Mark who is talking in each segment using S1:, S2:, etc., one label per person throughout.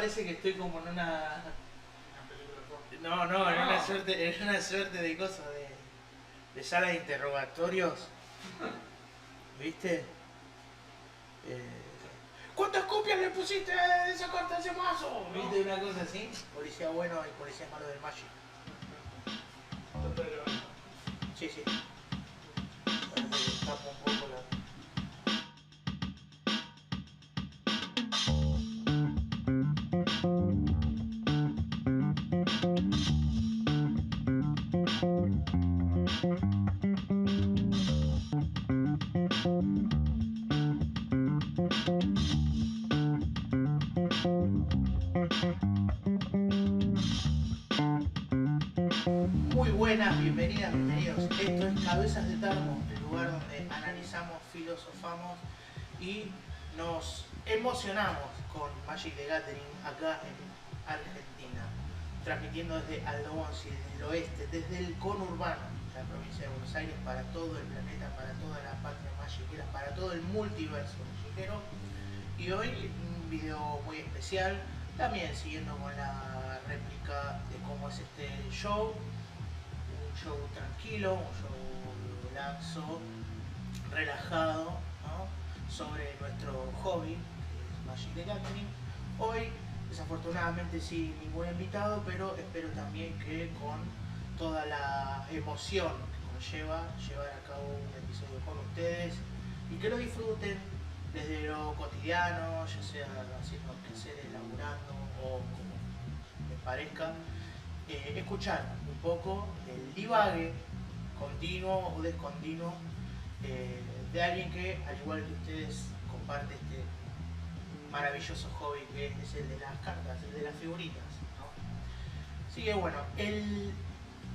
S1: parece que estoy como en una... No, en una suerte de cosas, de sala de interrogatorios, ¿viste? ¿Cuántas copias le pusiste de esa carta a ese mazo? ¿Viste? Una cosa así. Policía bueno y policía malo del Magic. Sí, sí. Parece que tapo un poco la... Muy buenas, bienvenidas, bienvenidos. Esto es Cabezas de Tarmo, el lugar donde analizamos, filosofamos y nos emocionamos con Magic the Gathering acá en Argentina, transmitiendo desde Aldonzi, desde el oeste, desde el conurbano, la provincia de Buenos Aires, para todo el planeta, para toda la patria magiquera, para todo el multiverso magiquero. Y hoy un video muy especial, también siguiendo con la réplica de cómo es este show. Un show tranquilo, un show laxo, relajado, ¿no? Sobre nuestro hobby, que es Magic the Gathering. Hoy, desafortunadamente, sin ningún invitado, pero espero también que con toda la emoción que conlleva llevar a cabo un episodio con ustedes y que lo disfruten desde lo cotidiano, ya sea haciendo quehaceres, laburando o como les parezca. Escuchar un poco el divague continuo o descontinuo de alguien que, al igual que ustedes, comparte este maravilloso hobby que es el de las cartas, el de las figuritas, ¿no? Así que bueno, el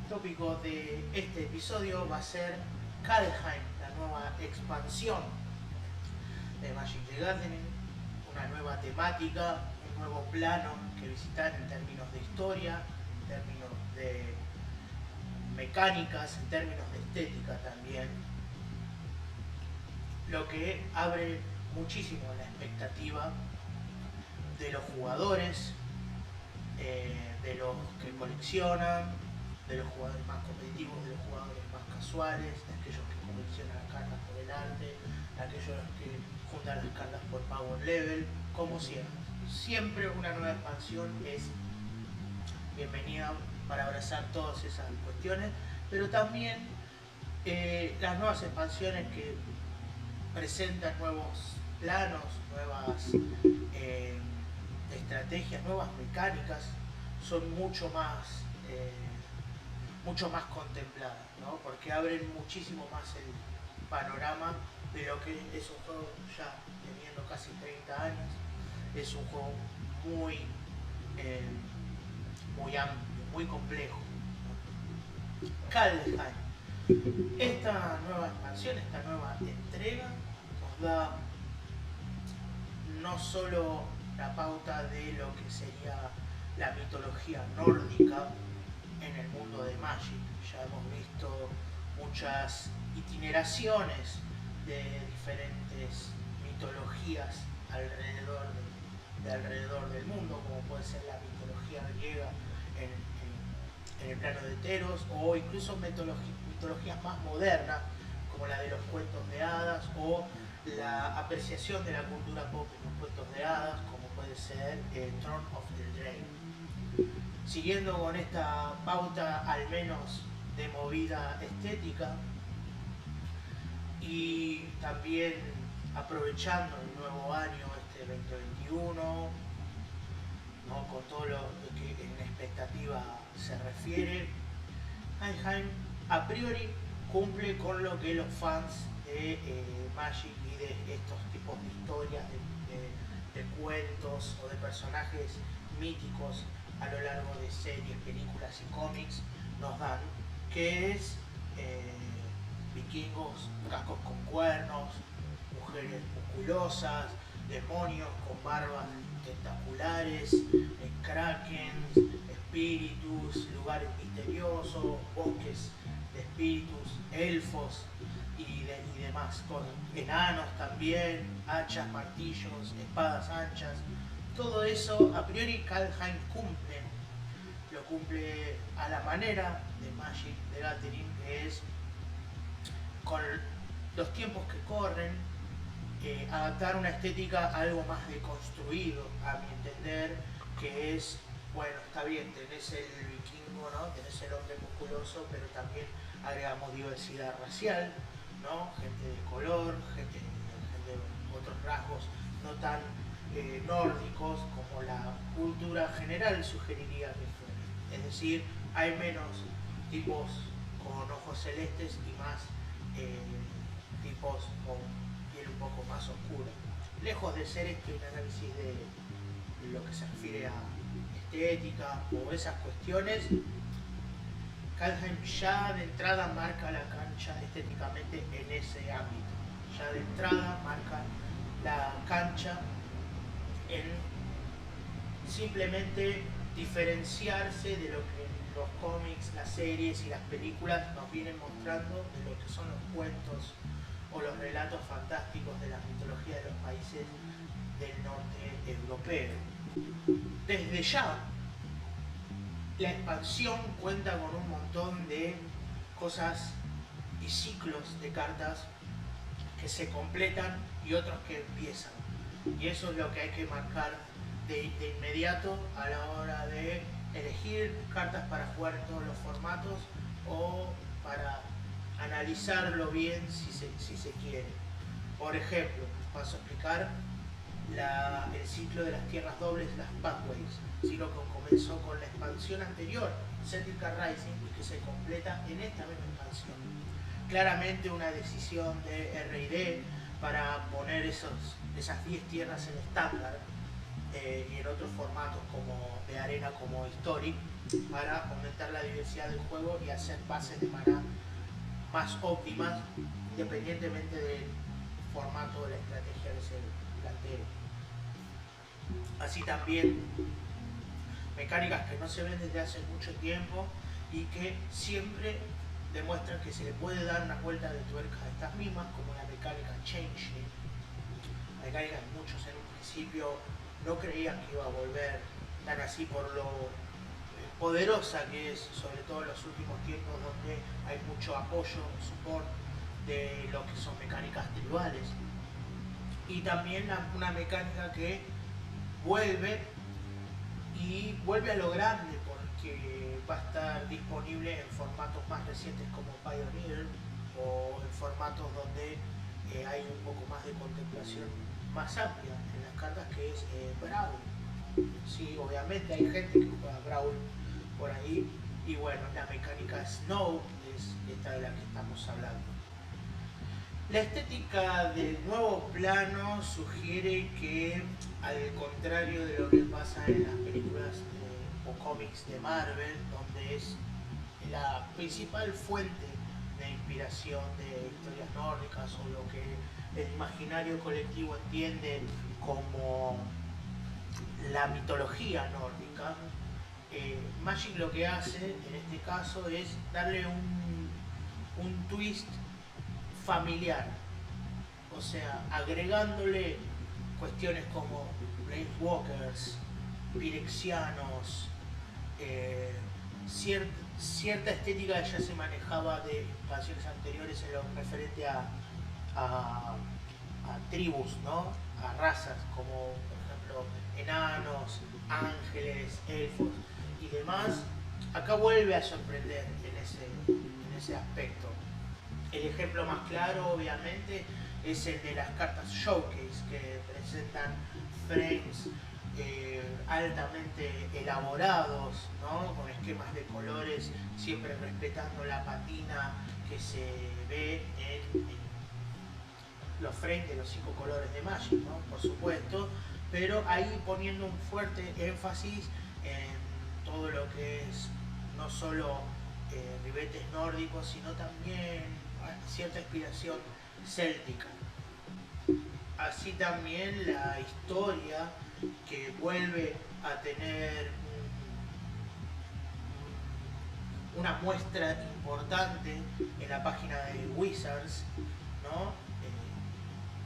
S1: tópico de este episodio va a ser Kaldheim, la nueva expansión de Magic the Gathering, una nueva temática, un nuevo plano que visitar en términos de historia, en términos de mecánicas, en términos de estética también, lo que abre muchísimo la expectativa de los jugadores, de los que coleccionan, de los jugadores más competitivos, de los jugadores más casuales, de aquellos que coleccionan las cartas por el arte, de aquellos que juntan las cartas por power level, como siempre. Siempre una nueva expansión es bienvenida para abrazar todas esas cuestiones, pero también las nuevas expansiones que presentan nuevos planos, nuevas estrategias, nuevas mecánicas, son mucho más contempladas, ¿no? Porque abren muchísimo más el panorama de lo que es un juego ya teniendo casi 30 años. Es un juego muy amplio, muy complejo. Kaldheim. Esta nueva expansión, esta nueva entrega nos da no solo la pauta de lo que sería la mitología nórdica en el mundo de Magic. Ya hemos visto muchas itineraciones de diferentes mitologías alrededor del mundo, como puede ser la mitología griega en el plano de Teros, o incluso mitologías más modernas, como la de los cuentos de hadas, o la apreciación de la cultura pop en los cuentos de hadas, como puede ser Throne of the Dragon. Siguiendo con esta pauta, al menos de movida estética, y también aprovechando el nuevo año, este 2021, ¿no? Con todo lo que en expectativa se refiere, Kaldheim a priori cumple con lo que los fans de Magic y de estos tipos de historias, de cuentos o de personajes míticos a lo largo de series, películas y cómics nos dan, que es vikingos, cascos con cuernos, mujeres musculosas, demonios con barbas tentaculares, krakens, espíritus, lugares misteriosos, bosques de espíritus, elfos y demás cosas. Enanos también, hachas, martillos, espadas anchas, todo eso a priori Kaldheim cumple, lo cumple a la manera de Magic the Gathering, que es con los tiempos que corren, adaptar una estética algo más deconstruido, a mi entender, que es, bueno, está bien, tenés el vikingo, ¿no? Tenés el hombre musculoso, pero también agregamos diversidad racial, ¿no? Gente de color, gente de otros rasgos no tan nórdicos como la cultura general sugeriría que fuera. Es decir, hay menos tipos con ojos celestes y más tipos con piel un poco más oscura. Lejos de ser este un análisis de lo que se refiere a estética o esas cuestiones, Kaldheim ya de entrada marca la cancha estéticamente en ese ámbito. Ya de entrada marca la cancha en simplemente diferenciarse de lo que los cómics, las series y las películas nos vienen mostrando de lo que son los cuentos o los relatos fantásticos de la mitología de los países del norte europeo. Desde ya, la expansión cuenta con un montón de cosas y ciclos de cartas que se completan y otros que empiezan. Y eso es lo que hay que marcar de inmediato a la hora de elegir cartas para jugar en todos los formatos o para analizarlo bien si se quiere. Por ejemplo, paso a explicar el ciclo de las tierras dobles, las Pathways, sino que comenzó con la expansión anterior, Zendikar Rising, y que se completa en esta misma expansión. Claramente una decisión de R&D para poner esas 10 tierras en estándar y en otros formatos como de arena, como Historic, para aumentar la diversidad del juego y hacer bases de maná más óptimas independientemente del formato de la estrategia que se plantee. Así también mecánicas que no se ven desde hace mucho tiempo y que siempre demuestran que se le puede dar una vuelta de tuerca a estas mismas, como la mecánica Changeling. La mecánica que muchos en un principio no creían que iba a volver tan así por lo poderosa que es, sobre todo en los últimos tiempos donde hay mucho apoyo, support de lo que son mecánicas tribales. Y también una mecánica que vuelve a lo grande porque va a estar disponible en formatos más recientes como Pioneer o en formatos donde hay un poco más de contemplación más amplia en las cartas, que es Brawl. Sí, obviamente hay gente que juega Brawl por ahí y bueno, la mecánica Snow es esta de la que estamos hablando. La estética del nuevo plano sugiere que, al contrario de lo que pasa en las películas o cómics de Marvel, donde es la principal fuente de inspiración de historias nórdicas o lo que el imaginario colectivo entiende como la mitología nórdica, Magic lo que hace en este caso es darle un twist familiar, o sea, agregándole cuestiones como Planeswalkers, Pirexianos, cierta estética que ya se manejaba de expansiones anteriores en lo referente a tribus, ¿no? A razas como por ejemplo enanos, ángeles, elfos y demás. Acá vuelve a sorprender en ese aspecto. El ejemplo más claro, obviamente, es el de las cartas Showcase, que presentan frames altamente elaborados, ¿no? Con esquemas de colores, siempre respetando la patina que se ve en los frames de los 5 colores de Magic, ¿no? Por supuesto, pero ahí poniendo un fuerte énfasis en todo lo que es no solo ribetes nórdicos, sino también cierta inspiración céltica. Así también la historia, que vuelve a tener una muestra importante en la página de Wizards, ¿no?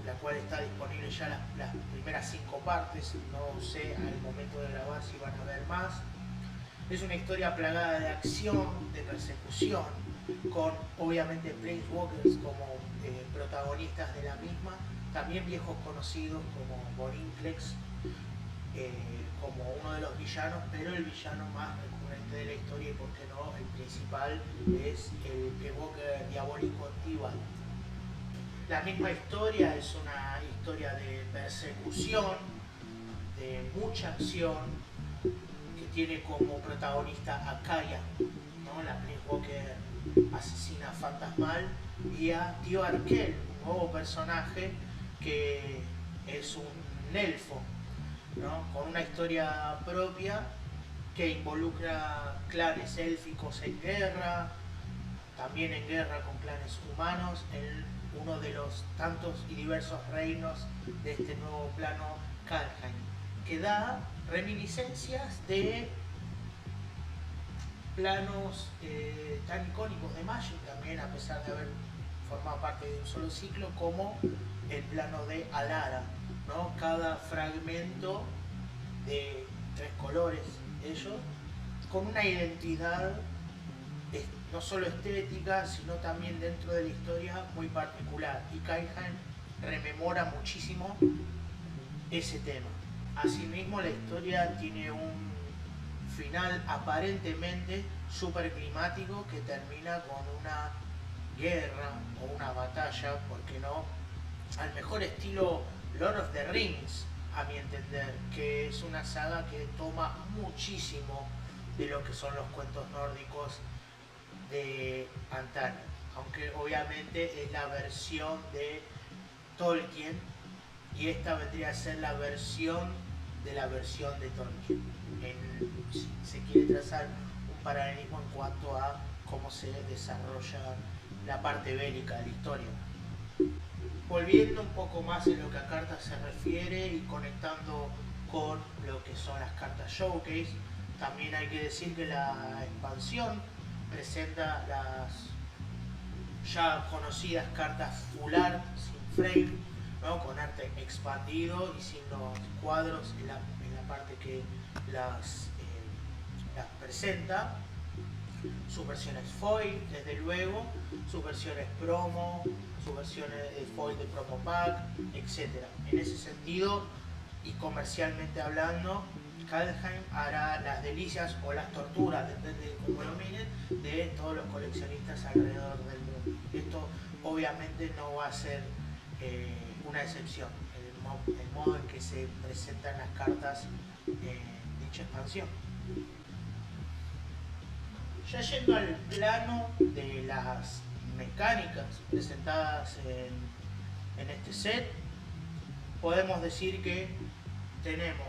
S1: la cual está disponible ya las primeras 5 partes, no sé al momento de grabar si van a haber más. Es una historia plagada de acción, de persecución, con obviamente Planeswalkers como protagonistas de la misma, también viejos conocidos como Vorinclex, como uno de los villanos, pero el villano más recurrente de la historia y por qué no el principal es el Planeswalker diabólico Tival. La misma historia es una historia de persecución, de mucha acción, que tiene como protagonista a Kaya, ¿no? La Planeswalker asesina fantasmal, y a Tío Arkel, un nuevo personaje que es un elfo, ¿no? Con una historia propia que involucra clanes élficos en guerra, también en guerra con clanes humanos, en uno de los tantos y diversos reinos de este nuevo plano Kaldheim, que da reminiscencias de planos tan icónicos de Magic también, a pesar de haber formado parte de un solo ciclo, como el plano de Alara, ¿no? Cada fragmento de 3 colores, ellos, con una identidad no solo estética, sino también dentro de la historia muy particular. Y Kaldheim rememora muchísimo ese tema. Asimismo, la historia tiene un final aparentemente súper climático que termina con una guerra o una batalla, ¿por qué no? Al mejor estilo Lord of the Rings, a mi entender, que es una saga que toma muchísimo de lo que son los cuentos nórdicos de antaño, aunque obviamente es la versión de Tolkien, y esta vendría a ser la versión de Tolkien. Si se quiere trazar un paralelismo en cuanto a cómo se desarrolla la parte bélica de la historia. Volviendo un poco más en lo que a cartas se refiere y conectando con lo que son las cartas Showcase, también hay que decir que la expansión presenta las ya conocidas cartas full art, sin frame, ¿no? Con arte expandido y sin los cuadros en la parte que las presenta. Sus versiones foil, desde luego, sus versiones promo, sus versiones de foil de promo pack, etc. En ese sentido, y comercialmente hablando, Kaldheim hará las delicias o las torturas, depende de cómo lo miren, de todos los coleccionistas alrededor del mundo. Esto obviamente no va a ser una excepción, el modo en que se presentan las cartas en dicha expansión. Ya yendo al plano de las mecánicas presentadas en este set, podemos decir que tenemos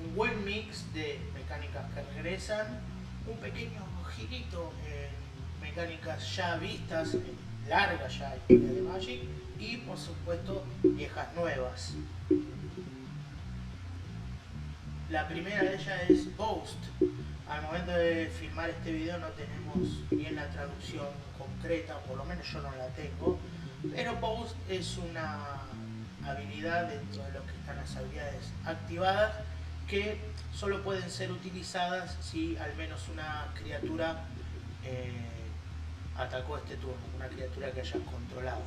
S1: un buen mix de mecánicas que regresan, un pequeño girito en mecánicas ya vistas, en larga ya historia de Magic, y por supuesto viejas nuevas. La primera de ellas es Boast. Al momento de filmar este video no tenemos bien la traducción concreta, o por lo menos yo no la tengo, pero Boast es una habilidad dentro de lo que están las habilidades activadas, que solo pueden ser utilizadas si al menos una criatura atacó este turno, una criatura que hayas controlado.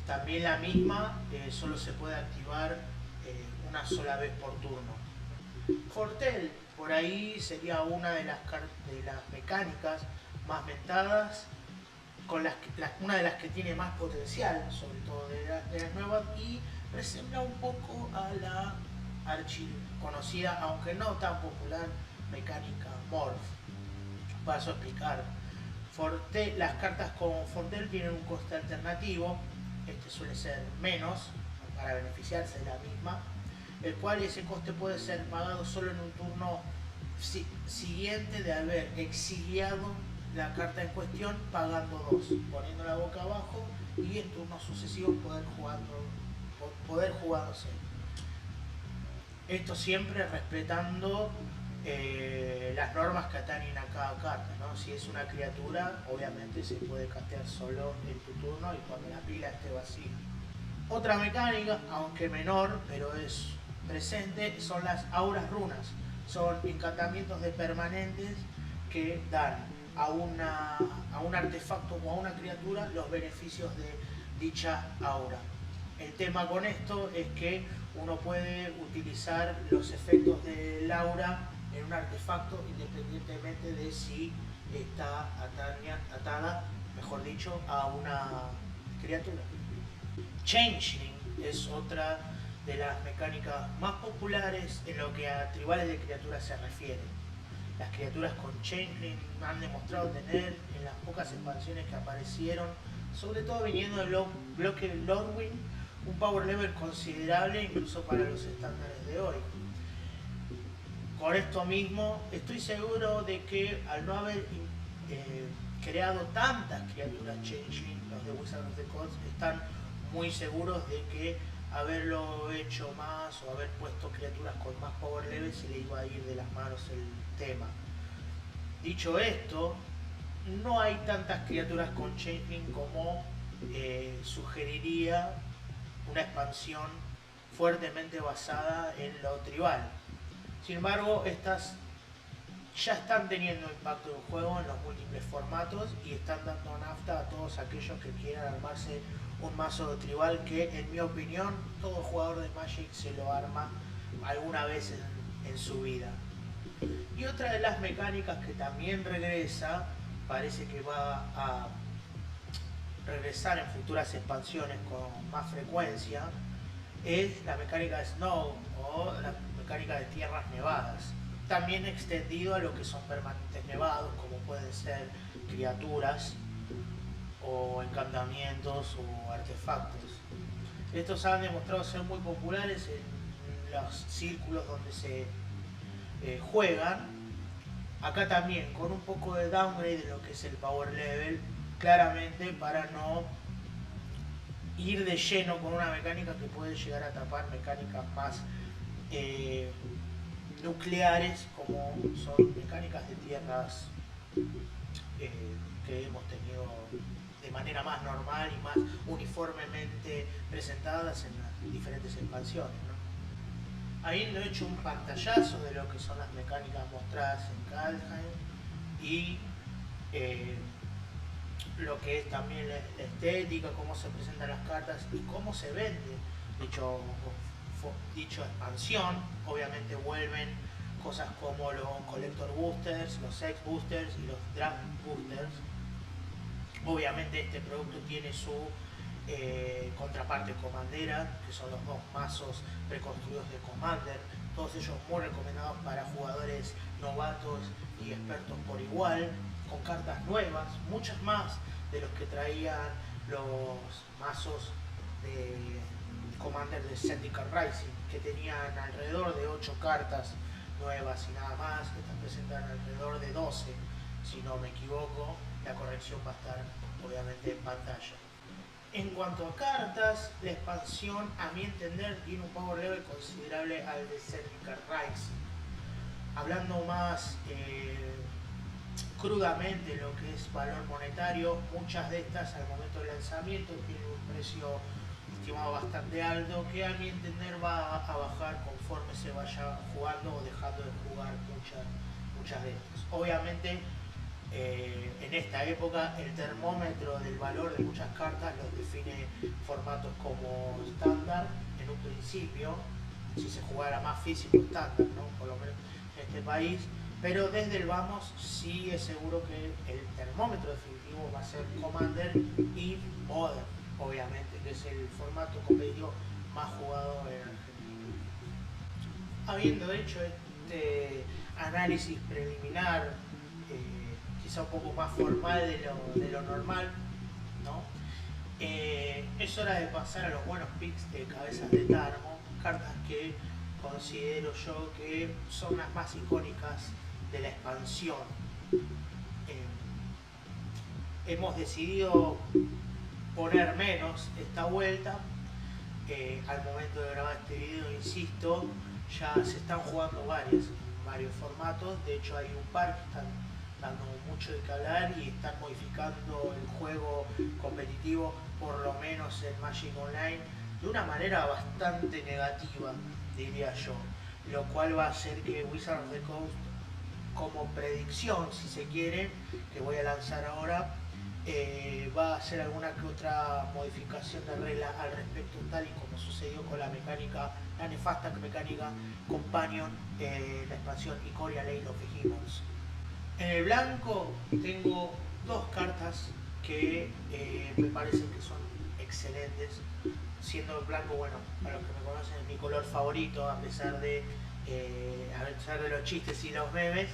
S1: También la misma solo se puede activar una sola vez por turno. Fortel, por ahí sería una de las mecánicas más mentadas, con una de las que tiene más potencial, sobre todo de las nuevas, y resemble un poco a la archiconocida, aunque no tan popular, mecánica Morph. Paso a explicar. Las cartas con Fortel tienen un coste alternativo, este suele ser menos, para beneficiarse de la misma, el cual ese coste puede ser pagado solo en un turno siguiente de haber exiliado la carta en cuestión, pagando 2, poniéndola boca abajo, y en turnos sucesivos poder jugándose. Esto siempre respetando las normas que atañen a cada carta, ¿no? Si es una criatura, obviamente se puede castear solo en tu turno y cuando la pila esté vacía. Otra mecánica, aunque menor, pero es presente, son las auras runas. Son encantamientos de permanentes que dan a un artefacto o a una criatura los beneficios de dicha aura. El tema con esto es que uno puede utilizar los efectos del aura en un artefacto independientemente de si está atada, mejor dicho, a una criatura. Changeling es otra de las mecánicas más populares en lo que a tribales de criaturas se refiere. Las criaturas con Changeling han demostrado tener en las pocas expansiones que aparecieron, sobre todo viniendo del bloque Lorwyn, un power level considerable incluso para los estándares de hoy. Con esto mismo, estoy seguro de que al no haber creado tantas criaturas Changeling, los de Wizards of the Coast están muy seguros de que haberlo hecho más o haber puesto criaturas con más power level se le iba a ir de las manos el tema. Dicho esto, no hay tantas criaturas con Changeling como sugeriría una expansión fuertemente basada en lo tribal. Sin embargo, estas ya están teniendo impacto en el juego en los múltiples formatos y están dando nafta a todos aquellos que quieran armarse un mazo tribal que, en mi opinión, todo jugador de Magic se lo arma alguna vez en su vida. Y otra de las mecánicas que también regresa, parece que va a regresar en futuras expansiones con más frecuencia, es la mecánica de Snow o la mecánica de tierras nevadas. También extendido a lo que son permanentes nevados, como pueden ser criaturas o encantamientos o artefactos. Estos han demostrado ser muy populares en los círculos donde se juegan. Acá también con un poco de downgrade de lo que es el power level, claramente para no ir de lleno con una mecánica que puede llegar a tapar mecánicas más nucleares, como son mecánicas de tierras que hemos tenido de manera más normal y más uniformemente presentadas en las diferentes expansiones, ¿no? Ahí le he hecho un pantallazo de lo que son las mecánicas mostradas en Kaldheim y lo que es también la estética, cómo se presentan las cartas y cómo se vende dicha expansión. Obviamente vuelven cosas como los Collector Boosters, los X Boosters y los Draft Boosters. Obviamente este producto tiene su contraparte comandera, que son los dos mazos preconstruidos de Commander, todos ellos muy recomendados para jugadores novatos y expertos por igual, con cartas nuevas, muchas más de los que traían los mazos de Commander de Zendikar Rising, que tenían alrededor de 8 cartas nuevas y nada más. Estas presentan alrededor de 12, si no me equivoco. La corrección va a estar obviamente en pantalla. En cuanto a cartas, la expansión, a mi entender, tiene un power level considerable al de Zendikar Rising. Hablando más crudamente lo que es valor monetario, muchas de estas al momento del lanzamiento tienen un precio estimado bastante alto, que a mi entender va a bajar conforme se vaya jugando o dejando de jugar muchas de estas. Obviamente en esta época el termómetro del valor de muchas cartas los define formatos como estándar en un principio, si se jugara más físico estándar, ¿no? Por lo menos en este país, pero desde el vamos sí es seguro que el termómetro definitivo va a ser Commander y Modern, obviamente, que es el formato competitivo más jugado en Argentina. Habiendo hecho este análisis preliminar, quizá un poco más formal de lo normal, ¿no? Es hora de pasar a los buenos picks de cabezas de Tarmo, cartas que considero yo que son las más icónicas de la expansión. Hemos decidido poner menos esta vuelta. Al momento de grabar este video, insisto, ya se están jugando varios formatos. De hecho hay un par que están dando mucho de que hablar y están modificando el juego competitivo, por lo menos en Magic Online, de una manera bastante negativa, diría yo, lo cual va a hacer que Wizards of the Coast, como predicción, si se quiere, que voy a lanzar ahora, va a hacer alguna que otra modificación de regla al respecto, tal y como sucedió con la nefasta mecánica Companion, la expansión Ikoria Lane of Behemoths. En el blanco tengo dos cartas que me parecen que son excelentes, siendo el blanco, bueno, para los que me conocen, es mi color favorito, a pesar de los chistes y los memes.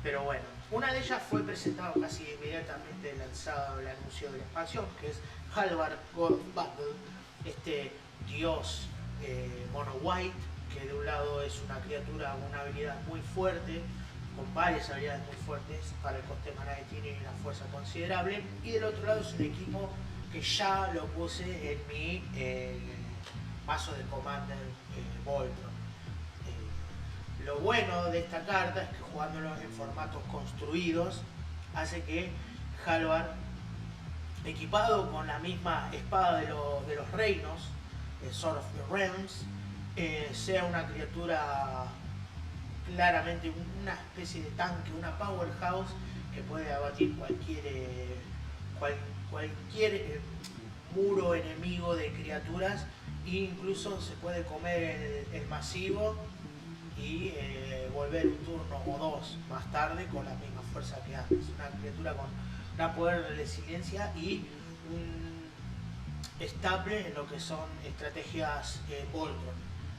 S1: Pero bueno, una de ellas fue presentada casi inmediatamente lanzado el anuncio de la expansión, que es Halvar God Battle, este dios mono white, que de un lado es una criatura con una habilidad muy fuerte, con varias habilidades muy fuertes para el coste de maná que tiene y una fuerza considerable, y del otro lado es un equipo que ya lo puse en mi mazo de Commander Voltron. Lo bueno de esta carta es que jugándolo en formatos construidos hace que Halvar, equipado con la misma espada de los reinos, el Sword of the Realms, sea una criatura claramente una especie de tanque, una powerhouse que puede abatir cualquier muro enemigo de criaturas, e incluso se puede comer el masivo y volver un turno o dos más tarde con la misma fuerza que antes. Una criatura con gran poder de resiliencia y un estable en lo que son estrategias Voltron,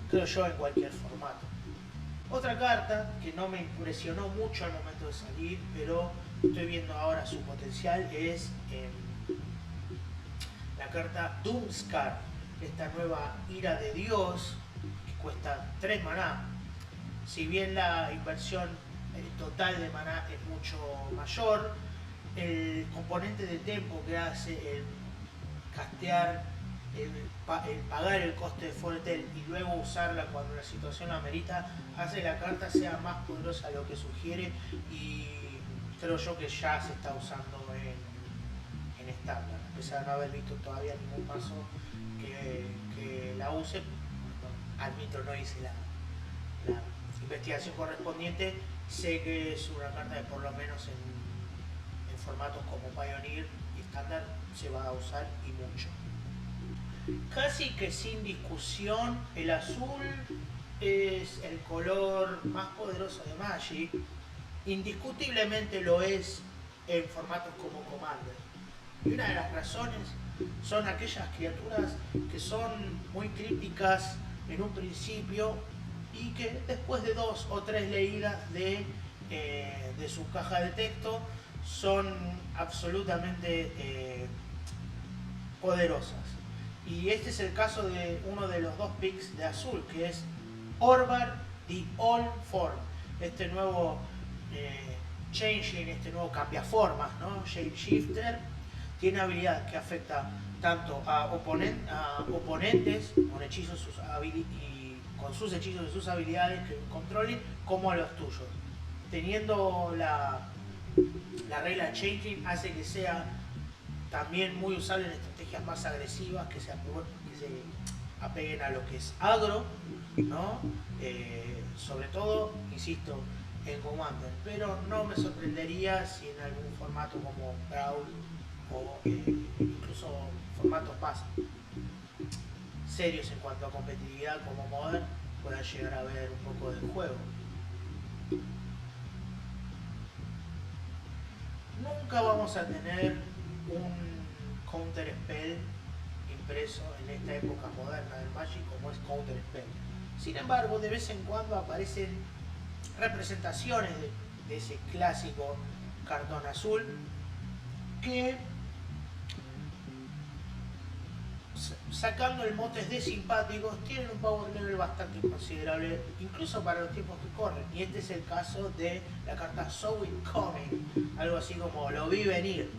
S1: creo yo, en cualquier formato. Otra carta que no me impresionó mucho al momento de salir, pero estoy viendo ahora su potencial, es la carta Doomskar, esta nueva ira de Dios que cuesta 3 maná. Si bien la inversión total de maná es mucho mayor, el componente de tempo que hace el castear, el pagar el coste de Fortel y luego usarla cuando la situación lo amerita, hace que la carta sea más poderosa de lo que sugiere, y creo yo que ya se está usando en estándar, a pesar de no haber visto todavía ningún mazo que la use. Admito, no hice la investigación correspondiente, sé que es una carta que por lo menos en formatos como Pioneer y estándar se va a usar, y mucho. Casi que sin discusión, el azul es el color más poderoso de Magic, indiscutiblemente lo es en formatos como Commander. Y una de las razones son aquellas criaturas que son muy crípticas en un principio y que después de 2 o 3 leídas de su caja de texto son absolutamente poderosas. Y este es el caso de uno de los dos picks de azul, que es Orvar the All Form, este nuevo Changing, este nuevo cambiaformas, ¿no? Shapeshifter. Tiene habilidad que afecta tanto a oponentes con hechizos y con sus hechizos y sus habilidades que controlen, como a los tuyos. Teniendo la regla Changing, hace que sea también muy usable en estrategias más agresivas que se apeguen a lo que es agro, ¿no? Sobre todo, insisto, en Commander, pero no me sorprendería si en algún formato como Brawl o incluso formatos más serios en cuanto a competitividad como Modern puedan llegar a ver un poco del juego. Nunca vamos a tener un counter spell impreso en esta época moderna del Magic como es counter spell. Sin embargo, de vez en cuando aparecen representaciones de ese clásico cartón azul que, sacando el motes de simpáticos, tienen un power level bastante considerable, incluso para los tiempos que corren. Y este es el caso de la carta Saw It Coming, algo así como lo vi venir.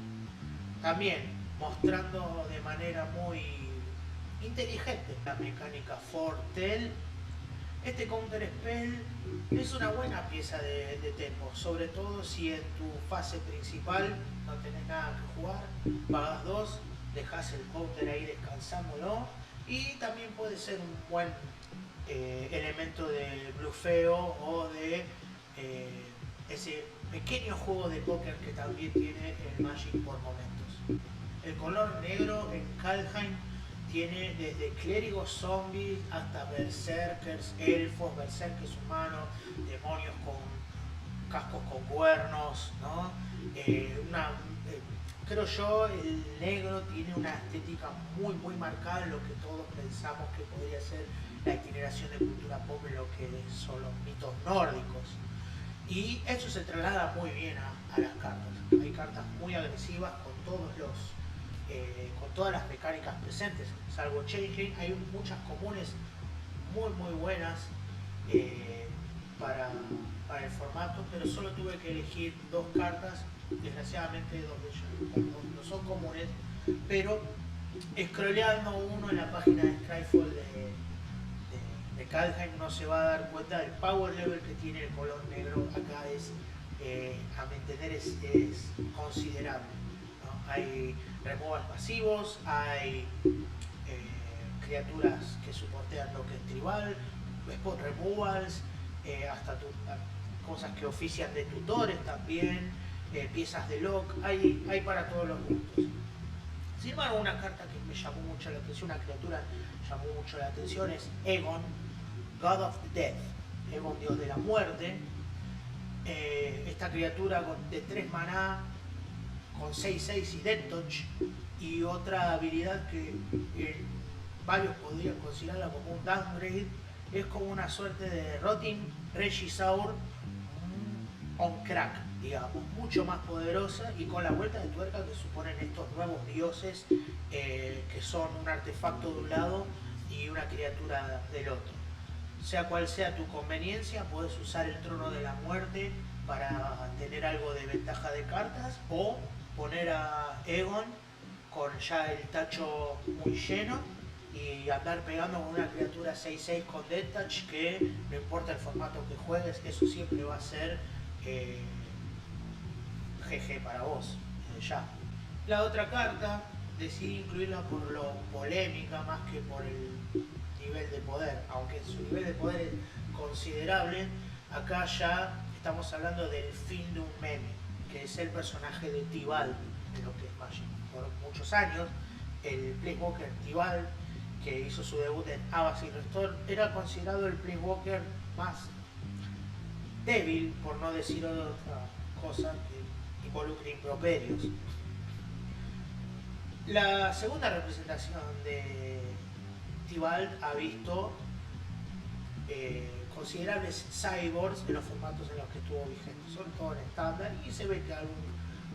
S1: También mostrando de manera muy inteligente la mecánica Fortel. Este counter spell es una buena pieza de tempo, sobre todo si en tu fase principal no tenés nada que jugar, pagas 2, dejas el counter ahí descansándolo Y también puede ser un buen elemento de blufeo o de ese pequeño juego de póker que también tiene el Magic por momentos. El color negro en Kaldheim tiene desde clérigos zombies hasta berserkers, elfos, berserkers humanos, demonios con cascos con cuernos, ¿no? Creo yo, el negro tiene una estética muy marcada en lo que todos pensamos que podría ser la itineración de cultura pop en lo que son los mitos nórdicos. Y eso se traslada muy bien a las cartas. Hay cartas muy agresivas con todas las mecánicas presentes, salvo Changeling. Hay muchas comunes muy buenas para el formato, pero solo tuve que elegir 2 cartas. Desgraciadamente 2 de ellas no son comunes, pero scrolleando uno en la página de Skyfall de Kaldheim no se va a dar cuenta del power level que tiene el color negro. Acá a mi entender es considerable, ¿no? Hay removals pasivos, hay criaturas que soportean lo que es tribal, spot removals, hasta cosas que ofician de tutores también, piezas de lock, hay para todos los gustos. Sin embargo, una carta que me llamó mucho la atención, una criatura que llamó mucho la atención, es Egon, God of the Death, Egon, Dios de la Muerte. Esta criatura de 3 maná, con 6/6 y Death Touch, y otra habilidad que varios podrían considerarla como un downgrade, es como una suerte de Rotting Regisaur on crack, digamos, mucho más poderosa y con la vuelta de tuerca que suponen estos nuevos dioses, que son un artefacto de un lado y una criatura del otro. Sea cual sea tu conveniencia, puedes usar el Trono de la Muerte para tener algo de ventaja de cartas, o poner a Egon con ya el tacho muy lleno y andar pegando con una criatura 6/6 con Death Touch, que no importa el formato que juegues, eso siempre va a ser GG para vos, ya. La otra carta decidí incluirla por lo polémica más que por el nivel de poder, aunque su nivel de poder es considerable. Acá ya estamos hablando del fin de un meme, que es el personaje de Tibalt en lo que es Magic. Por muchos años, el Planeswalker Tibalt, que hizo su debut en Abacil Restore, era considerado el Planeswalker más débil, por no decir otra cosa que involucre improperios. La segunda representación de Tibalt ha visto considerables cyborgs en los formatos en los que estuvo vigente, sobre todo en estándar, y se ve que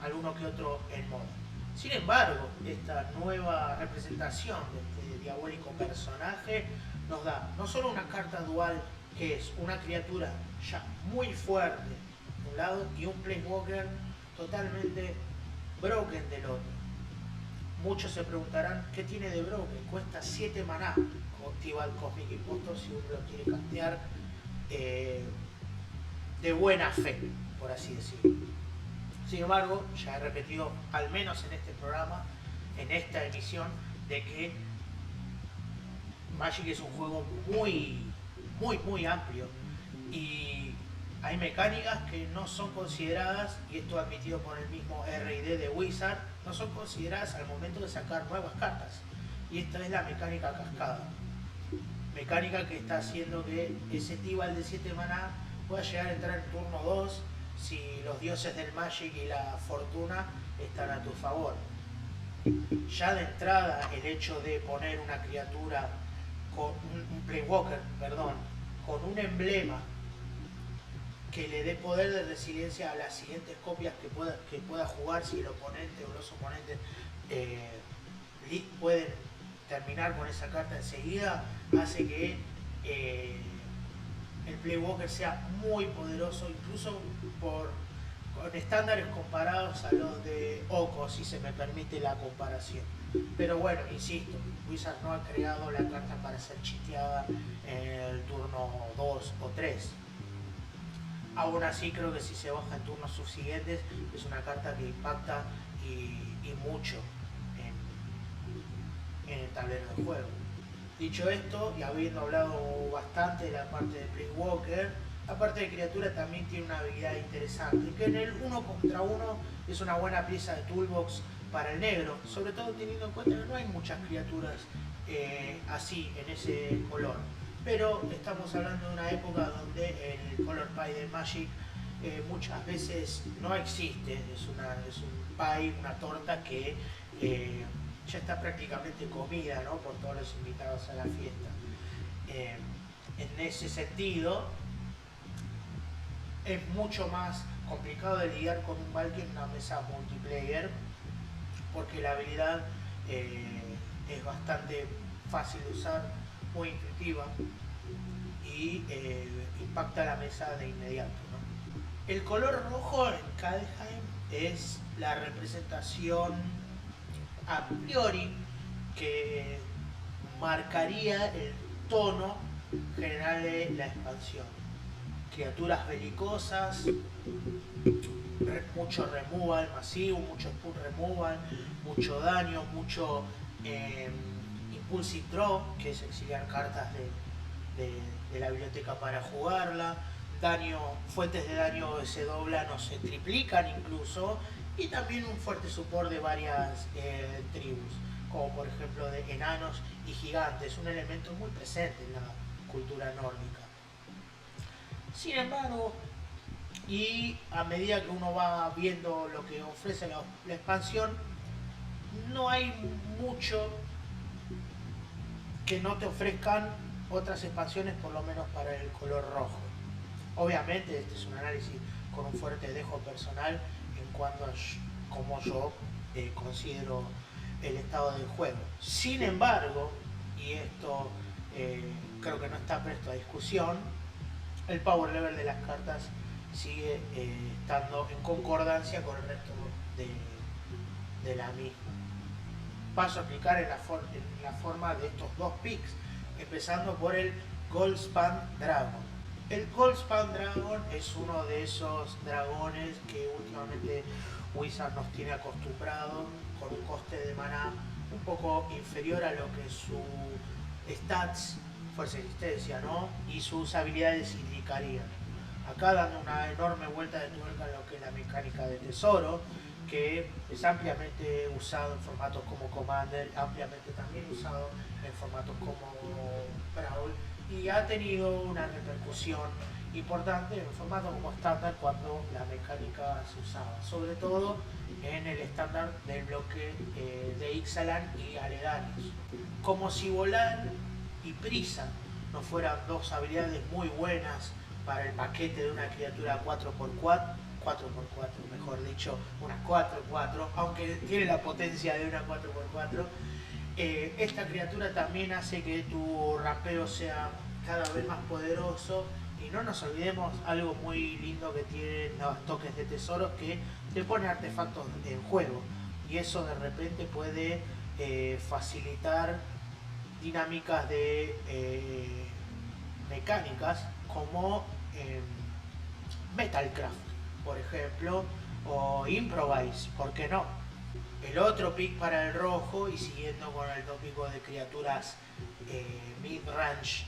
S1: alguno que otro en moda. Sin embargo, esta nueva representación de este diabólico personaje nos da no solo una carta dual, que es una criatura ya muy fuerte de un lado y un Planeswalker totalmente broken del otro. Muchos se preguntarán qué tiene de broken. Cuesta 7 maná con Tibalt Cosmic Impostor si uno lo quiere castear de buena fe, por así decirlo. Sin embargo, ya he repetido, al menos en este programa, en esta emisión, de que Magic es un juego muy amplio, y hay mecánicas que no son consideradas, y esto admitido por el mismo R&D de Wizard, no son consideradas al momento de sacar nuevas cartas. Y esta es la mecánica cascada. Mecánica que está haciendo que ese Tibalt de 7 maná pueda llegar a entrar en turno 2 si los dioses del Magic y la fortuna están a tu favor. Ya de entrada, el hecho de poner una criatura con un Planeswalker, perdón, con un emblema que le dé poder de resiliencia a las siguientes copias que pueda jugar, si el oponente o los oponentes pueden terminar con esa carta enseguida, hace que el Planeswalker sea muy poderoso, incluso con estándares comparados a los de Oko, si se me permite la comparación. Pero bueno, insisto, Wizard no ha creado la carta para ser chiteada en el turno 2 o 3. Aún así, creo que si se baja en turnos subsiguientes, es una carta que impacta y mucho en el tablero de juego. Dicho esto, y habiendo hablado bastante de la parte de Planeswalker, la parte de criatura también tiene una habilidad interesante, que en el uno contra uno es una buena pieza de toolbox para el negro, sobre todo teniendo en cuenta que no hay muchas criaturas así, en ese color. Pero estamos hablando de una época donde el color pie de Magic muchas veces no existe, es un pie, una torta que ya está prácticamente comida, ¿no?, por todos los invitados a la fiesta. En ese sentido, es mucho más complicado de lidiar con un Valky en una mesa multiplayer, porque la habilidad es bastante fácil de usar, muy intuitiva y impacta la mesa de inmediato, ¿no? El color rojo en Kaldheim es la representación a priori que marcaría el tono general de la expansión. Criaturas belicosas, mucho removal masivo, mucho spell removal, mucho daño, mucho impulsive draw, que es exiliar cartas de la biblioteca para jugarla. Daño, fuentes de daño se doblan o se triplican incluso, y también un fuerte support de varias tribus, como por ejemplo de enanos y gigantes, un elemento muy presente en la cultura nórdica. Sin embargo, y a medida que uno va viendo lo que ofrece la expansión, no hay mucho que no te ofrezcan otras expansiones, por lo menos para el color rojo. Obviamente este es un análisis con un fuerte dejo personal en cuanto a cómo yo considero el estado del juego. Sin embargo, y esto creo que no está presto a discusión, el power level de las cartas sigue estando en concordancia con el resto de la misma. Paso a explicar en la forma de estos dos picks, empezando por el Goldspan Dragon. El Goldspan Dragon es uno de esos dragones que últimamente Wizard nos tiene acostumbrados, con un coste de maná un poco inferior a lo que su stats, fuerza y resistencia, ¿no?, y sus habilidades indicarían. Acá dando una enorme vuelta de tuerca en lo que es la mecánica de tesoro, que es ampliamente usado en formatos como Commander, ampliamente también usado en formatos como Brawl, y ha tenido una repercusión importante en formato como estándar cuando la mecánica se usaba, sobre todo en el estándar del bloque de Ixalan y aledaños. Como si volar y prisa no fueran dos habilidades muy buenas para el paquete de una criatura 4x4, mejor dicho, una 4x4, aunque tiene la potencia de una 4x4, esta criatura también hace que tu rapeo sea cada vez más poderoso. Y no nos olvidemos algo muy lindo que tienen los toques de tesoros, que te pone artefactos en juego, y eso de repente puede facilitar dinámicas de mecánicas como Metalcraft, por ejemplo, o Improvise, ¿por qué no? El otro pick para el rojo, y siguiendo con el tópico de criaturas mid-range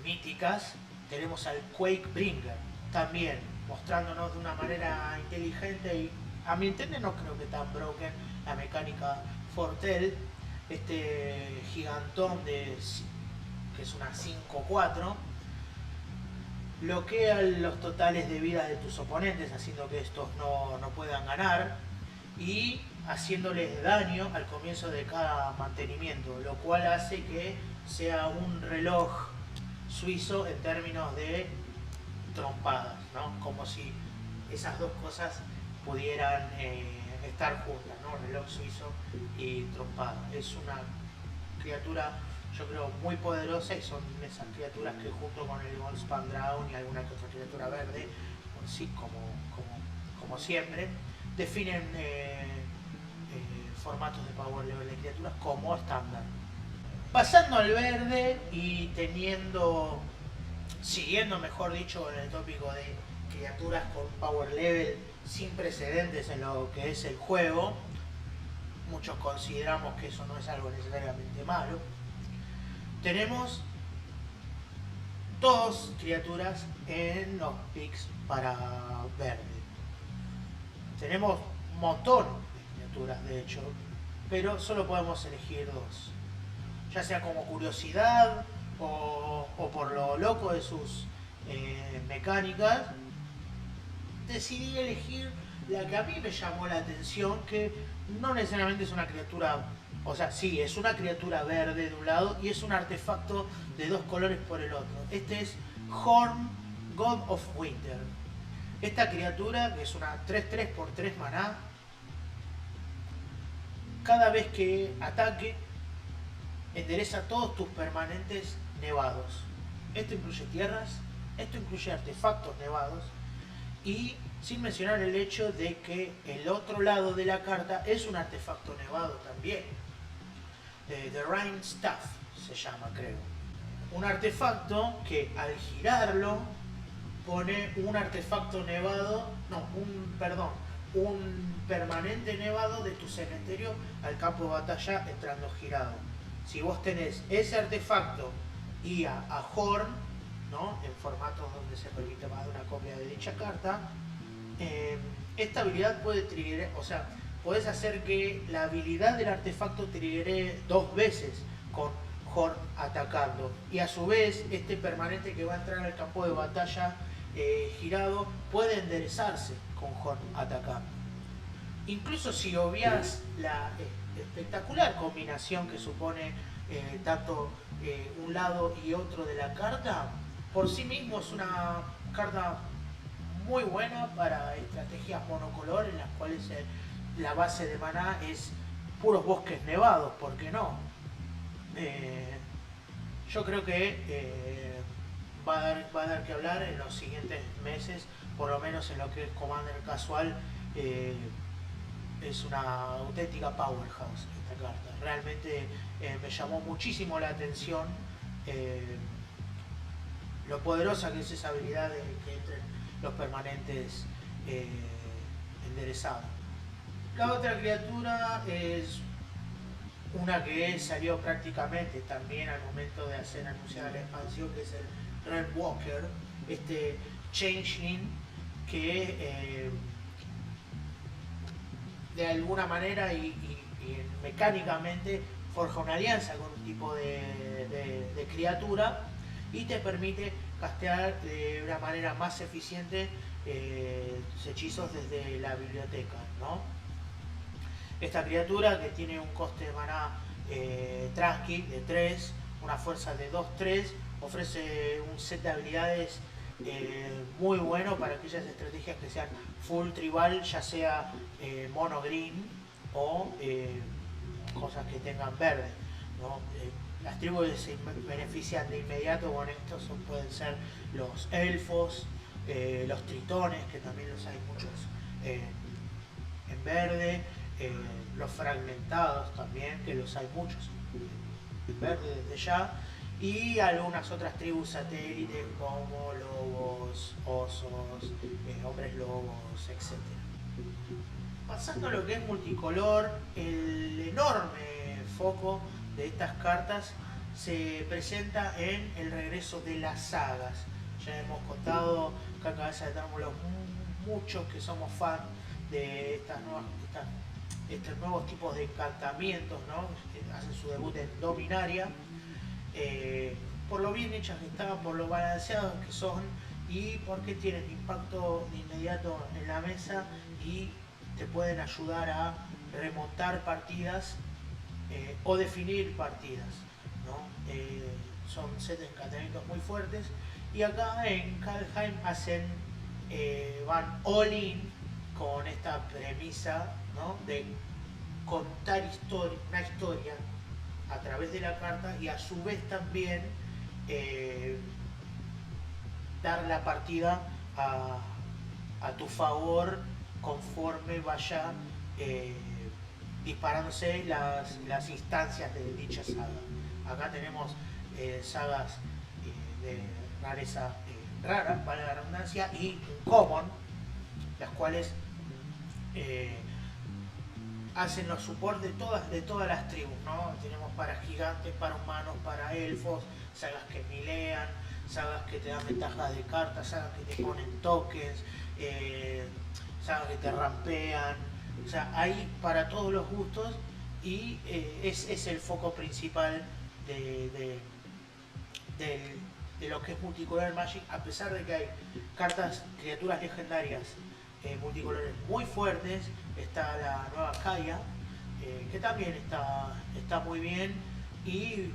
S1: míticas, tenemos al Quakebringer, también mostrándonos de una manera inteligente y, a mi entender, no creo que tan broken, la mecánica Fortel, este gigantón que es una 5-4, bloquea los totales de vida de tus oponentes, haciendo que estos no puedan ganar, y haciéndoles daño al comienzo de cada mantenimiento, lo cual hace que sea un reloj suizo en términos de trompadas, ¿no? Como si esas dos cosas pudieran estar juntas, ¿no? Reloj suizo y trompada. Es una criatura, yo creo, muy poderosa, y son esas criaturas que, junto con el Goldspan Dragon y alguna que otra criatura verde, pues sí, como siempre, definen formatos de power level de criaturas como estándar. Pasando al verde y siguiendo, mejor dicho, en el tópico de criaturas con power level sin precedentes en lo que es el juego, muchos consideramos que eso no es algo necesariamente malo. Tenemos dos criaturas en los picks para verde. Tenemos un montón de criaturas, de hecho, pero solo podemos elegir dos. Ya sea como curiosidad o por lo loco de sus mecánicas, decidí elegir la que a mí me llamó la atención, que no necesariamente es una criatura, o sea, sí, es una criatura verde de un lado y es un artefacto de dos colores por el otro. Este es Horn, God of Winter. Esta criatura, que es una 3/3 por 3 maná, cada vez que ataque, endereza todos tus permanentes nevados. Esto incluye tierras, esto incluye artefactos nevados, y sin mencionar el hecho de que el otro lado de la carta es un artefacto nevado también. The Rain Staff se llama, creo. Un artefacto que al girarlo pone un artefacto nevado, un permanente nevado de tu cementerio al campo de batalla entrando girado. Si vos tenés ese artefacto y a Horn, ¿no?, en formatos donde se permite más de una copia de dicha carta, esta habilidad puede triggerar, o sea, podés hacer que la habilidad del artefacto triggere 2 veces con Horn atacando, y a su vez este permanente que va a entrar al campo de batalla girado puede enderezarse con Horn atacando. Incluso si obvias la espectacular combinación que supone tanto un lado y otro de la carta, por sí mismo es una carta muy buena para estrategias monocolor en las cuales la base de maná es puros bosques nevados, ¿por qué no? Yo creo que va a dar que hablar en los siguientes meses, por lo menos en lo que es Commander casual. Es una auténtica powerhouse esta carta. Realmente me llamó muchísimo la atención lo poderosa que es esa habilidad de que entren los permanentes enderezados. La otra criatura es una que salió prácticamente también al momento de hacer anunciada la expansión, que es el Red Walker, este Changeling que de alguna manera y mecánicamente forja una alianza con un tipo de criatura y te permite castear de una manera más eficiente hechizos desde la biblioteca, ¿no? Esta criatura, que tiene un coste de maná tranqui de 3, una fuerza de 2/3, ofrece un set de habilidades muy bueno para aquellas estrategias que sean full tribal, ya sea mono green o cosas que tengan verde, ¿no? Las tribus se benefician de inmediato con esto, pueden ser los elfos, los tritones, que también los hay muchos en verde, los fragmentados también, que los hay muchos en verde desde ya, y algunas otras tribus satélites como lobos, osos, hombres lobos, etc. Pasando a lo que es multicolor, el enorme foco de estas cartas se presenta en el regreso de las sagas. Ya hemos contado acá en Cabeza de Tármulos muchos que somos fans de estos nuevos tipos de encantamientos, ¿no?, que hacen su debut en Dominaria, por lo bien hechas que están, por lo balanceados que son y porque tienen impacto de inmediato en la mesa y te pueden ayudar a remontar partidas o definir partidas, ¿no? Son sets de encantamientos muy fuertes y acá en Kaldheim van all-in con esta premisa, ¿no?, de contar una historia a través de la carta y a su vez también dar la partida a tu favor conforme vaya disparándose las instancias de dicha saga. Acá tenemos sagas de rareza rara, para la redundancia, y common, las cuales hacen los supports de todas las tribus, ¿no? Tenemos para gigantes, para humanos, para elfos, sagas que milean, sagas que te dan ventajas de cartas, sagas que te ponen tokens, sagas que te rampean, o sea, hay para todos los gustos y es el foco principal de, de lo que es multicolor Magic, a pesar de que hay criaturas legendarias multicolores muy fuertes. Está la nueva Kaya, que también está muy bien, y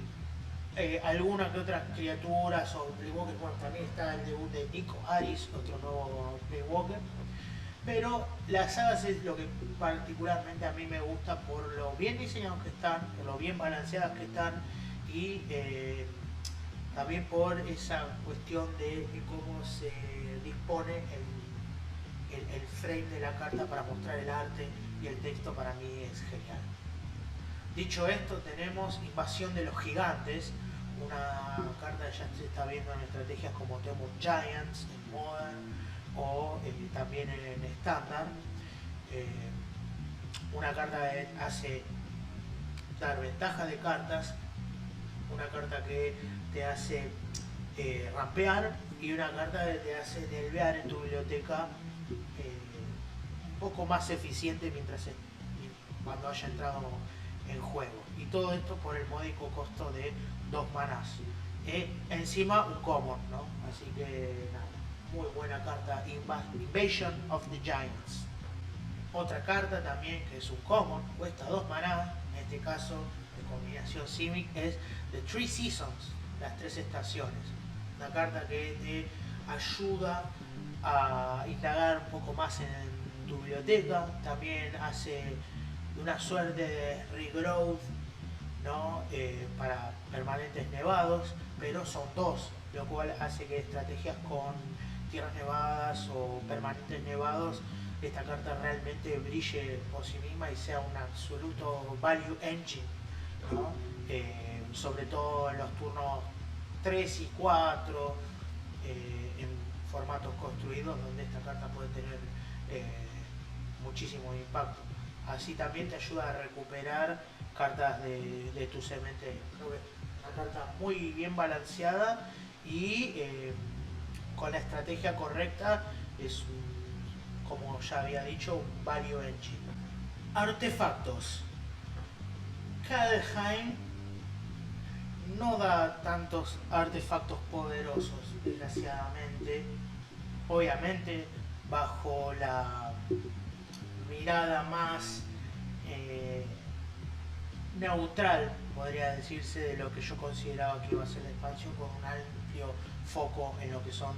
S1: algunas que otras criaturas o Playwalkers. Bueno, también está el debut de Nico Aris, otro nuevo Playwalker. Pero las sagas es lo que particularmente a mí me gusta por lo bien diseñados que están, por lo bien balanceadas que están, y también por esa cuestión de cómo se dispone el frame de la carta para mostrar el arte, y el texto para mí es genial. Dicho esto, tenemos Invasión de los Gigantes, una carta que ya se está viendo en estrategias como Temur Giants, en Modern o también en estándar. Una carta que hace dar ventaja de cartas, una carta que te hace rampear, y una carta que te hace delvear en tu biblioteca un poco más eficiente cuando haya entrado en juego. Y todo esto por el módico costo de 2 manás. Encima un common, ¿no? Así que nada, muy buena carta, Invasion of the Giants. Otra carta también que es un common, cuesta 2 manás, en este caso de combinación Simic, es The Three Seasons, las 3 estaciones. Una carta que te ayuda a indagar un poco más en tu biblioteca, también hace una suerte de regrowth, ¿no? Para permanentes nevados, pero son 2, lo cual hace que estrategias con tierras nevadas o permanentes nevados, esta carta realmente brille por sí misma y sea un absoluto value engine, ¿no? Sobre todo en los turnos 3 y 4, en formatos construidos, donde esta carta puede tener muchísimo impacto. Así también te ayuda a recuperar cartas de tu cementerio. Una carta muy bien balanceada y con la estrategia correcta es, como ya había dicho, un value engine. Artefactos. Kaldheim no da tantos artefactos poderosos, desgraciadamente. Obviamente, bajo la mirada más neutral, podría decirse, de lo que yo consideraba que iba a ser la expansión, con un amplio foco en lo que son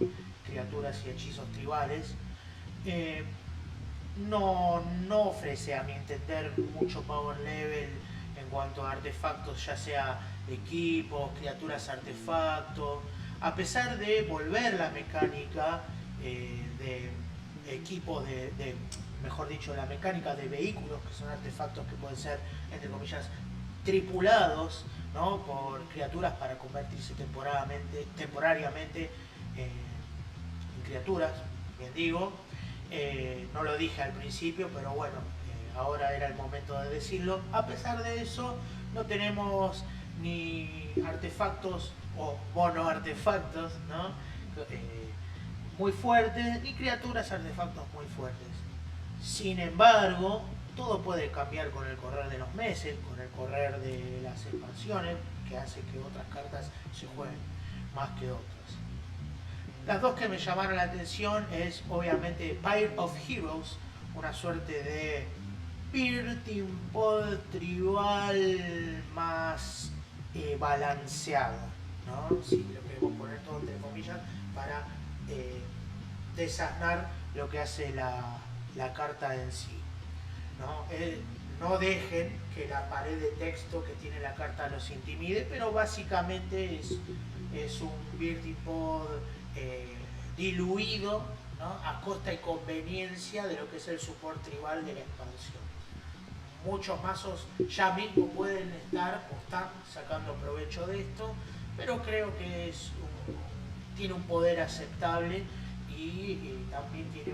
S1: criaturas y hechizos tribales. No ofrece, a mi entender, mucho power level en cuanto a artefactos, ya sea equipos, criaturas artefactos, a pesar de volver la mecánica de equipos, mejor dicho, la mecánica de vehículos, que son artefactos que pueden ser, entre comillas, tripulados, ¿no? Por criaturas para convertirse temporariamente en criaturas, bien digo. No lo dije al principio, pero bueno, ahora era el momento de decirlo. A pesar de eso, no tenemos ni artefactos o monoartefactos, ¿no? Muy fuertes, ni criaturas artefactos muy fuertes. Sin embargo, todo puede cambiar con el correr de los meses, con el correr de las expansiones, que hace que otras cartas se jueguen más que otras. Las 2 que me llamaron la atención es obviamente Pyre of Heroes, una suerte de Birthing Pod tribal más balanceado, ¿no? Si lo queremos poner todo entre comillas, para desasnar lo que hace la carta en sí, ¿no? No dejen que la pared de texto que tiene la carta los intimide, pero básicamente es un Birthing Pod diluido, ¿no? A costa y conveniencia de lo que es el support tribal de la expansión. Muchos mazos ya mismo pueden estar o están sacando provecho de esto, pero creo que tiene un poder aceptable y también tiene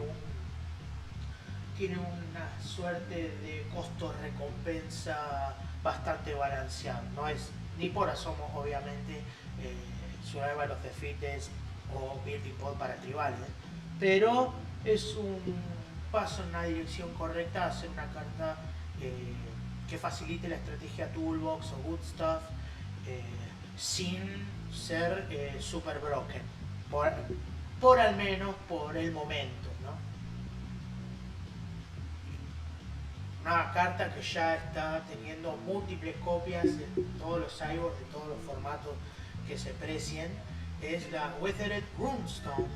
S1: tiene una suerte de costo-recompensa bastante balanceado. No es ni por asomo, obviamente, Survival of the Fittest o Building Pod para tribales, pero es un paso en la dirección correcta, hacer una carta que facilite la estrategia Toolbox o Good Stuff sin ser super broken, por al menos por el momento, ¿no? Una carta que ya está teniendo múltiples copias en todos los cyborgs de todos los formatos que se precien es la Withered Runestone,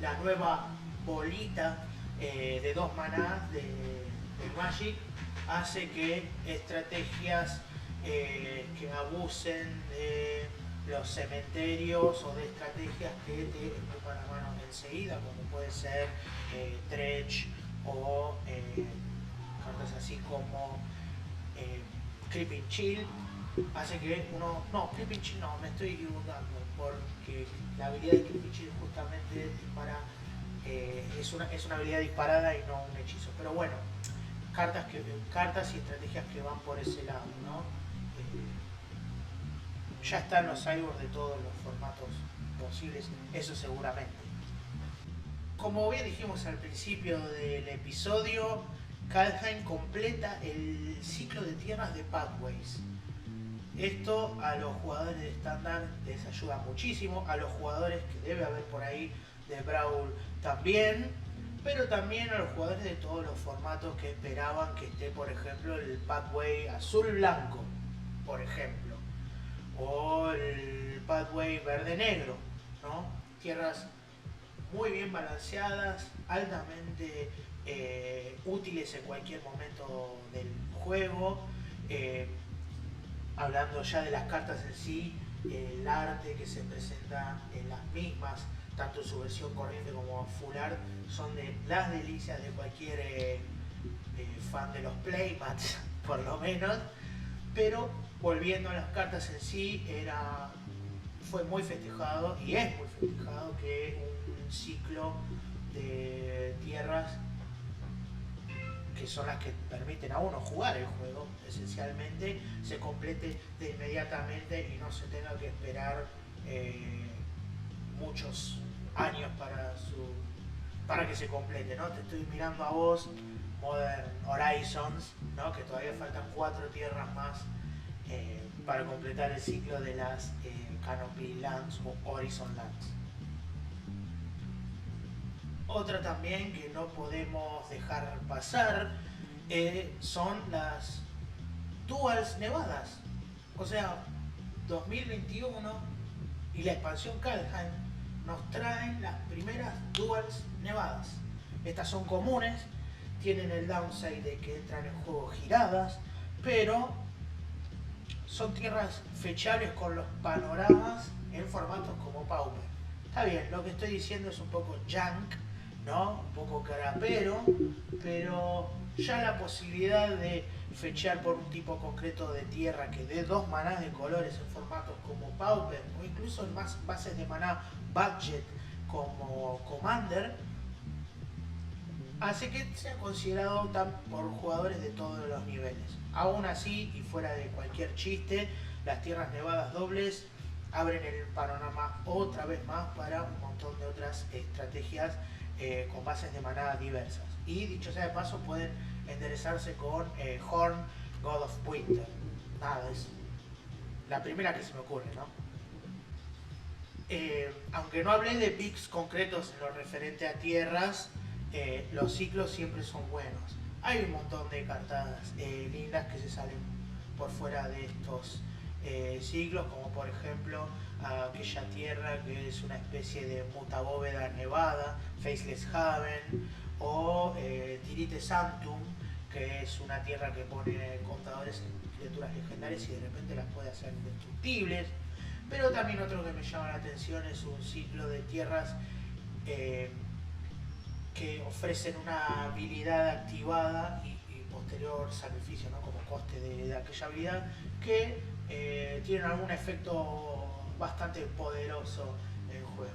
S1: la nueva bolita de 2 manás de Magic. Hace que estrategias que abusen de los cementerios o de estrategias que te empujan la mano enseguida, como puede ser Dredge o cartas así como Creeping Chill, hace que uno... No, Creeping Chill no, me estoy equivocando, porque la habilidad de Creeping Chill justamente dispara, es una habilidad disparada y no un hechizo. Pero bueno, cartas y estrategias que van por ese lado, ¿no? Ya están los cyborgs de todos los formatos posibles, eso seguramente. Como bien dijimos al principio del episodio, Kaldheim completa el ciclo de tierras de Pathways. Esto a los jugadores de estándar les ayuda muchísimo, a los jugadores que debe haber por ahí de Brawl también, pero también a los jugadores de todos los formatos que esperaban que esté, por ejemplo, el Pathway azul-blanco, por ejemplo, o el Pathway verde-negro, ¿no? Tierras muy bien balanceadas, altamente útiles en cualquier momento del juego. Hablando ya de las cartas en sí, el arte que se presenta en las mismas, tanto en su versión corriente como full art, son de las delicias de cualquier fan de los playmats, por lo menos. Pero volviendo a las cartas en sí, fue muy festejado y es muy festejado que un ciclo de tierras que son las que permiten a uno jugar el juego, esencialmente, se complete de inmediatamente y no se tenga que esperar muchos años para que se complete, ¿no? Te estoy mirando a vos, Modern Horizons, ¿no? Que todavía faltan 4 tierras más para completar el ciclo de las Canopy Lands o Horizon Lands. Otra también que no podemos dejar pasar son las Duals nevadas. O sea, 2021 y la expansión Kaldheim nos traen las primeras Duals nevadas. Estas son comunes, tienen el downside de que entran en juego giradas, pero son tierras fechables con los panoramas en formatos como Pauper. Está bien, lo que estoy diciendo es un poco junk, ¿no? Un poco carapero, pero ya la posibilidad de fechar por un tipo concreto de tierra que dé 2 manás de colores en formatos como Pauper o incluso en más bases de maná budget como Commander, hace que sea considerado por jugadores de todos los niveles. Aún así, y fuera de cualquier chiste, las tierras nevadas dobles abren el panorama otra vez más para un montón de otras estrategias con bases de maná diversas. Y dicho sea de paso, pueden enderezarse con Horn, God of Winter. Nada, es la primera que se me ocurre, ¿no? Aunque no hablé de picks concretos en lo referente a tierras, los ciclos siempre son buenos. Hay un montón de cartas lindas que se salen por fuera de estos ciclos, como por ejemplo aquella tierra que es una especie de mutabóveda nevada, Faceless Haven, o Tirite Sanctum, que es una tierra que pone contadores en criaturas legendarias y de repente las puede hacer indestructibles. Pero también otro que me llama la atención es un ciclo de tierras que ofrecen una habilidad activada y posterior sacrificio, ¿no? Como coste de aquella habilidad, que tienen algún efecto bastante poderoso en el juego.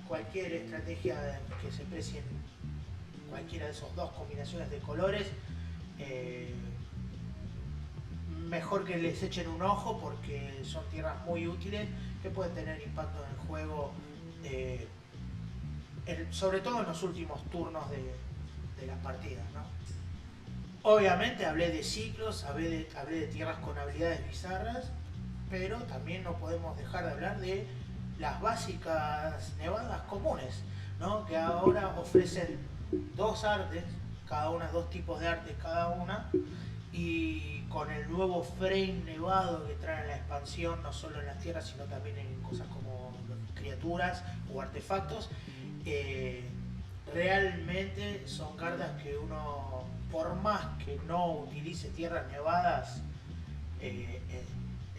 S1: Cualquier estrategia que se precie en cualquiera de esos dos combinaciones de colores, mejor que les echen un ojo porque son tierras muy útiles que pueden tener impacto en el juego, sobre todo en los últimos turnos de las partidas, ¿no? Obviamente hablé de ciclos, hablé de tierras con habilidades bizarras, pero también no podemos dejar de hablar de las básicas nevadas comunes, ¿no? Que ahora ofrecen dos artes, cada una, dos tipos de artes cada una, y con el nuevo frame nevado que trae la expansión, no solo en las tierras, sino también en cosas como criaturas o artefactos, realmente son cartas que uno, por más que no utilice tierras nevadas, en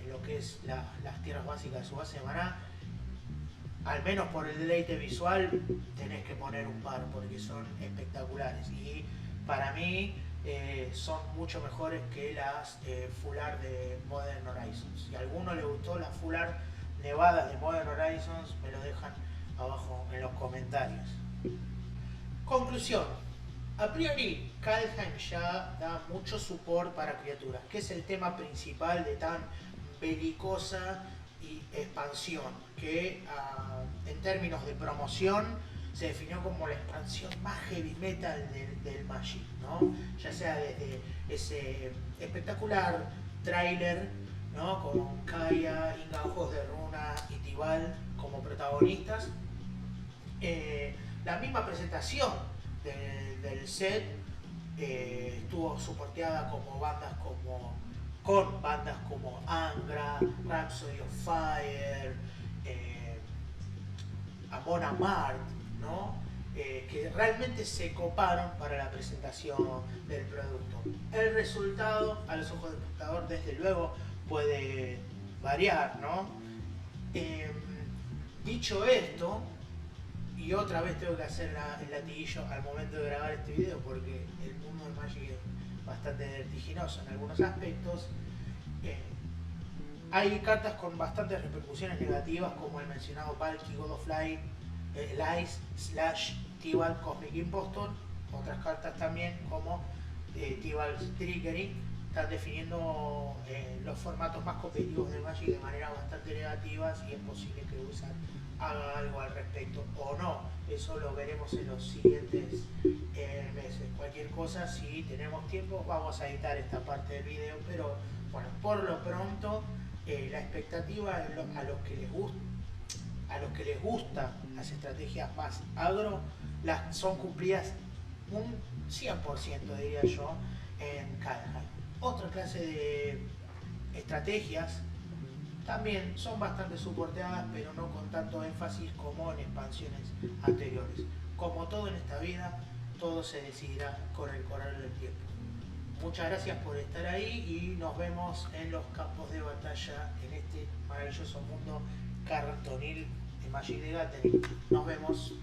S1: lo que es las tierras básicas de su base de maná, al menos por el deleite visual, tenés que poner un par porque son espectaculares. Y para mí son mucho mejores que las Full Art de Modern Horizons. Si a alguno le gustó las Full Art nevadas de Modern Horizons, me lo dejan abajo en los comentarios. Conclusión. A priori, Kaldheim ya da mucho support para criaturas, que es el tema principal de tan belicosa y expansión, que en términos de promoción se definió como la expansión más heavy metal del Magic, ¿no? Ya sea desde ese espectacular tráiler, ¿no? Con Kaya, Inga Ojos de Runa y Tibal como protagonistas. La misma presentación del set estuvo soporteada como bandas con bandas como Angra, Rhapsody of Fire, Amon Amarth, ¿no? Que realmente se coparon para la presentación del producto. El resultado, a los ojos del espectador, desde luego puede variar, ¿no? Dicho esto, y otra vez tengo que hacer el latiguillo al momento de grabar este video porque el mundo de Magic es bastante vertiginoso en algunos aspectos. Hay cartas con bastantes repercusiones negativas como el mencionado Valky, God of Light, Lies, Slash, Tibal, Cosmic Impostor. Otras cartas también como Tibal Triggering están definiendo los formatos más competitivos de Magic de manera bastante negativas y es posible que Wizard haga algo al respecto o no. Eso lo veremos en los siguientes meses. Cualquier cosa, si tenemos tiempo, vamos a editar esta parte del video, pero bueno, por lo pronto la expectativa a los que les gusta las estrategias más agro son cumplidas un 100%, diría yo, en Kaldheim. Otra clase de estrategias también son bastante soporteadas, pero no con tanto énfasis como en expansiones anteriores. Como todo en esta vida, todo se decidirá con el correr del tiempo. Muchas gracias por estar ahí y nos vemos en los campos de batalla en este maravilloso mundo cartonil de Magic the Gathering. Nos vemos.